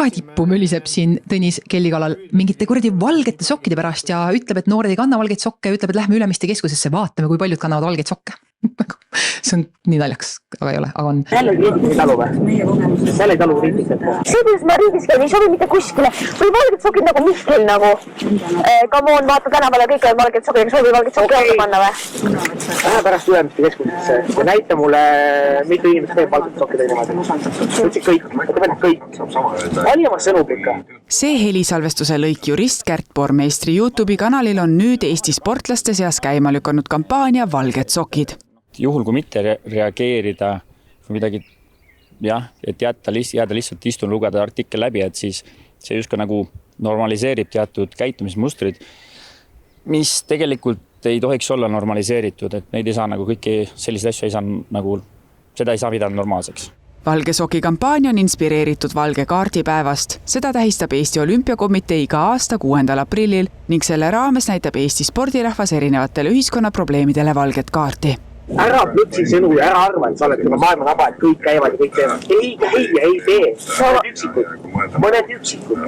tippu möliseb siin Tõnis Kellikalal mingite kuradi valgete sokkide pärast ja ütleb, et noored ei kanna valgeid sokke ja ütleb, et lähme Ülemiste keskusesse, vaatame, kui paljud kannavad valgeid sokke. See on nii naljaks, aga ei ole, aga on. Jälle kriitikat talu või? Jälle talu kriitikat. See, kuidas ma riigis käin, ei sobi mitte kuskile. Või valged sokid nagu Mihkel nagu. Come on, vaata tänavale kõik on valged sokid, aga sobi valged sokid jalga panna või? Lähe pärast Ülemiste keskusesse ja näita mulle, mitu inimest teeb valged sokid niimoodi. Kõik. Valjamas sõnub ikka. See helisalvestuse lõik jurist Kärt Pormeistri YouTube'i kanalil on nüüd Eesti sportlaste seas käima lükanud kampaania Valged sokid. Juhul kui mitte reageerida midagi, et jääda lihtsalt istun lugeda artikkel läbi, et siis see just ka nagu normaliseerib teatud käitumismustrid, mis tegelikult ei tohiks olla normaliseeritud, et neid ei saa nagu kõiki selliseid asju ei saa nagu, seda ei saa pidada normaalseks. Valge soki kampaania on inspireeritud valge kaardipäevast. Seda tähistab Eesti Olümpiakomitee iga aasta 6. aprillil ning selle raames näitab Eesti spordirahvas erinevatele ühiskonna probleemidele valget kaarti. Ära plutsi sõnu ja ära arva, et sa oled maailma naba, et kõik käivad ja kõik teevad. Ei tee. Mõned üksikud.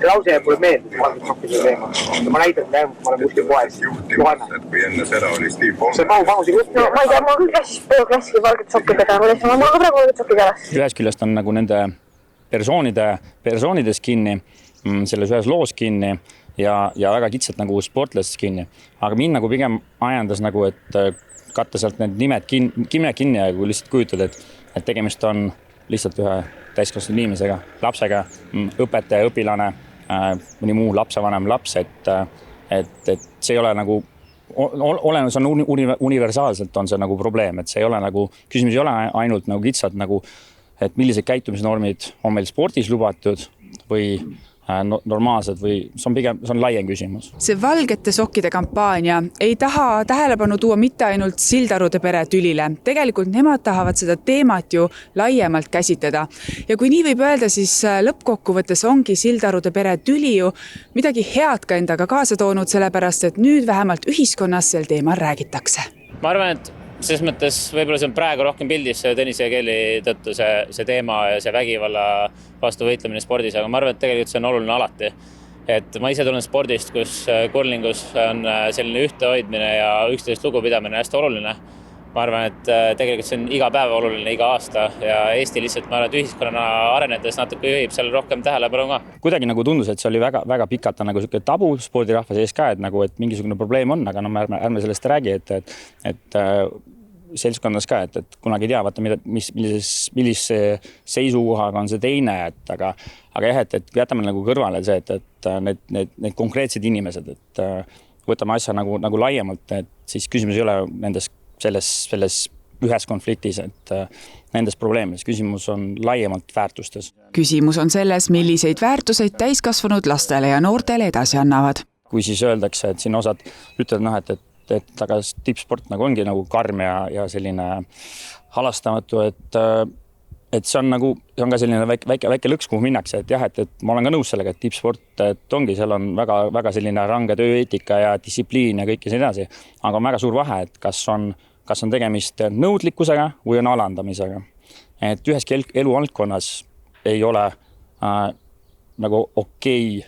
Lause jääb mulle meelde, valged sokkide teema. Ma näitan, et ma olen kuskil poes. See mahusi kuskil. Ma ei tea, ma küll klassi valged sokkidega. Ma ka praegu valged sokkid jalas. Ühes küljest on nagu nende persoonides kinni, selles ühes loos kinni ja väga kitsalt nagu sportlastes kinni. Aga mind nagu pigem ajandas nagu, et katta sealt need nimed kinni ja kui lihtsalt kujutad, et tegemist on lihtsalt ühe täiskasvanud inimesega, lapsega, õpetaja, õpilane, mõni muu lapsevanem laps, et see ei ole nagu olemas on universaalselt on see nagu probleem, et see ei ole nagu, küsimus ei ole ainult nagu kitsalt nagu, et millised käitumisnormid on meil spordis lubatud või normaalsed või see on laiem küsimus. See valgete sokkide kampaania ei taha tähelepanu tuua mitte ainult Sildarude pere tülile. Tegelikult nemad tahavad seda teemat ju laiemalt käsitleda. Ja kui nii võib öelda, siis lõppkokkuvõttes ongi Sildarude pere tüli ju midagi head ka endaga kaasa toonud, sellepärast et nüüd vähemalt ühiskonnas sel teemal räägitakse. Ma arvan, et selles mõttes võib-olla see on praegu rohkem pildis Tõnis ja Kelly tõttu see teema ja see vägivalla vastu võitlemine spordis, aga ma arvan, et tegelikult see on oluline alati. Et ma ise tulen spordist, kus kurlingus on selline ühtehoidmine ja üksteisest lugupidamine hästi oluline. Ma arvan, et tegelikult see on iga päev oluline, iga aasta ja Eesti lihtsalt, ma arvan, et ühiskonna arenedes natuke juhib seal rohkem tähelepanu ka. Kuidagi nagu tundus, et see oli väga pikalt nagu selline tabu spordirahva sees ka, et mingisugune probleem on, aga ärme sellest räägi, et seltskonnas ka, et kunagi ei tea, vaata, millise seisukohaga on see teine, aga jah, et jätame nagu kõrvale see, et need konkreetsed inimesed, et võtame asja nagu laiemalt, et siis küsimus ei ole selles ühes konfliktis, et nendes probleemides. Küsimus on laiemalt väärtustes. Küsimus on selles, milliseid väärtuseid täiskasvanud lastele ja noortele edasi annavad. Kui siis öeldakse, et siin osad ütlevad, et aga tippsport nagu ongi nagu karm ja selline halastamatu, et see on ka selline väike lõks, kuhu minnakse, et jah, et ma olen ka nõus sellega, et tippsport, et ongi, seal on väga selline range tööeetika ja distsipliin ja kõik ja sedasi, aga on väga suur vahe, et kas on tegemist nõudlikkusega või on alandamisega. Et üheski eluvaldkonnas ei ole nagu okei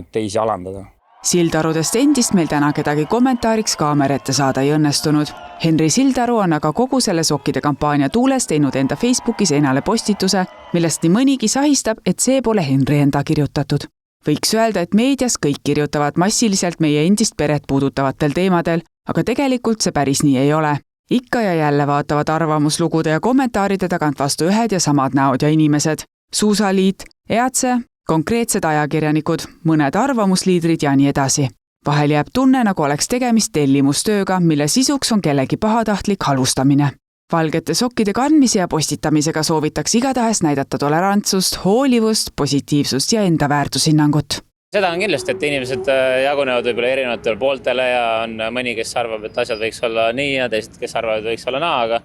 teisi alandada. Sildarudest endist meil täna kedagi kommentaariks kaamera ette saada ei õnnestunud. Henri Sildaru on aga kogu selle sokkide kampaania tuules teinud enda Facebooki seinale postituse, millest nii mõnigi sahistab, et see pole Henri enda kirjutatud. Võiks öelda, et meedias kõik kirjutavad massiliselt meie endist peret puudutavatel teemadel, aga tegelikult see päris nii ei ole. Ikka ja jälle vaatavad arvamuslugude ja kommentaaride tagant vastu ühed ja samad näod ja inimesed. Suusaliit, EATSE, konkreetsed ajakirjanikud, mõned arvamusliidrid ja nii edasi. Vahel jääb tunne, nagu oleks tegemist tellimustööga, mille sisuks on kellegi pahatahtlik halustamine. Valgete sokkide kandmise ja postitamisega soovitaks igatahes näidata tolerantsust, hoolivust, positiivsust ja enda väärtushinnangut. Seda on kindlasti, et inimesed jagunevad võib-olla erinevatele pooltele ja on mõni, kes arvab, et asjad võiks olla nii ja teised, kes arvavad, et võiks olla naa, aga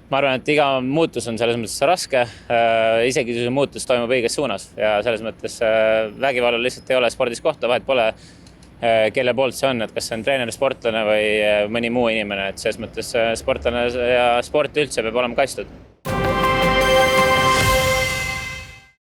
ma arvan, et iga muutus on selles mõttes raske, isegi see muutus toimub õiges suunas ja selles mõttes vägivallal lihtsalt ei ole spordis kohta, vahet pole, kelle poolt see on, et kas see on treener, sportlane või mõni muu inimene, et selles mõttes sportlane ja sport üldse peab olema kaitstud.